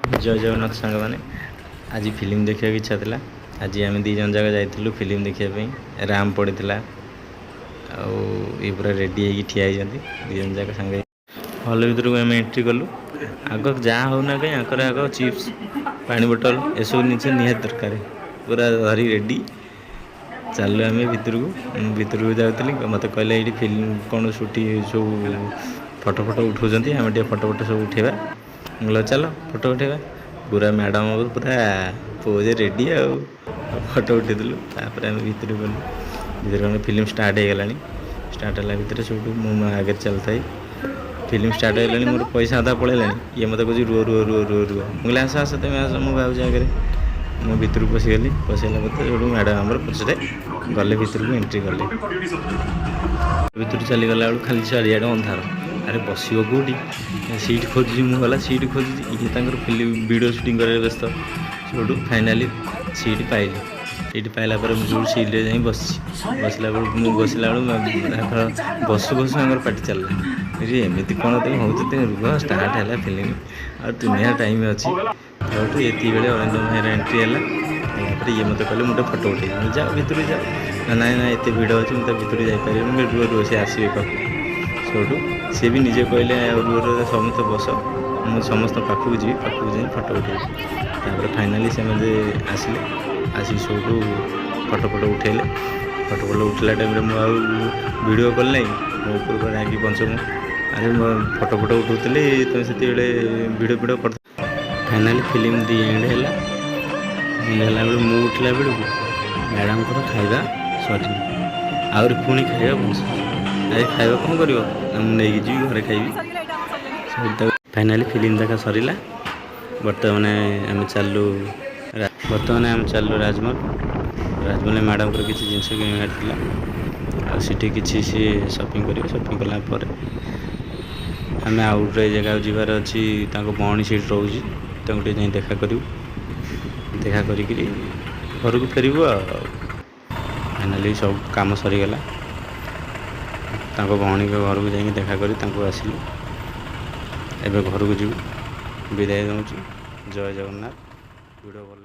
जय जगन्नाथ सांग मैंने आज फिल्म देखा इच्छा था। आज आम दी जन जाक जाइलु फिल्म देखापी राम पड़ी ये पूरा रेडी हो ठिया दीजन जाक सांगे हल भर को आम एंट्री कलु। आग जहाँ होना कहीं आग चिप्स पानी बोतल एसबू जिन निहाती दरकार पूरा धरी रेडी चलु आम भितर को जाऊली मत कहले ये फिल्म कौन सुटी सब फटो फटो उठाऊँ आम फटो फटो सब उठेगा बोलो चल फोटो उठेगा पूरा मैडम पूरा पोज रेडी फोटो उठेलु आम भितर गलु भितर फिल्म स्टार्ट हो गला स्टार्ट है भितर सब मो आगे चलता फिल्म स्टार्ट हो गला मोर पैसा अदा पड़ेगा ये मत कह रुह रुह रुह रुह रुह मुझे आस आस तुम आस मुझे भाव आगे मो भितर पशिगली पशिगला जो मैडम आम पछे गले भितर को एंट्री कले भितर चलीगला बेलू खाली चारियाडे अंधार अरे बस कौटी सीट खोजुची मुझे सीट खोजुची ये फिल्म वीडियो शूटिंग कर व्यस्त सब फाइनाली सीट पाइली सीट पाइला जो सीट जा बस बसला बेलू बसला बेलू बसु बसु आम पार्टी चलला ये एमती कौन तुम हो रुह स्टार्ट है फिल्म आ दुनिया टाइम अच्छी ये बेले अरविंद भाई एंट्री है ये मत कहले मुझे फोटो उठे जाओ भितर जाओ ना ना एत भिड़ अच्छी मुझे भितर जापर रुह रुह सी आसवे पाखु सबू सी भी निजे कहले रुह समस्त बस मुझे समस्त पाखक जी पाखक जा फोटो उठे फाइनाली से आसिले आसिक सब फोटो फोटो उठेले फोटो फोटो उठला टाइम मुझे वीडियो कल ना मो ऊपर रागी पंचम अरे फोटो फोटो उठाऊली तुम से वीडियो वीडियो कर फाइनाली फिल्म दी एंड है मुझे उठला बेलू मैडम को खाଇବା सरी आहरी पुणी खाଇବା बस अरे खाଇବା कौन कर नहीं जी घरे खाइबी फाइनाली फिल्म देखा सरला बर्तमान आम चलु राजमहल मैडम को किसी जिनस किनार सीटी किसी सी शॉपिंग कर शॉपिंग कलापर आम आउट जगह जीवार अच्छी बहनी सीट रोचे जाए देखा करूँ देखा करी घर को फेरबू फाइनाली सब काम सरीगला भौणी के घर को जाकि देखा करी आसिलु एवं घर को जीव विदाय दूँ जय जगन्नाथ वीडियो भल।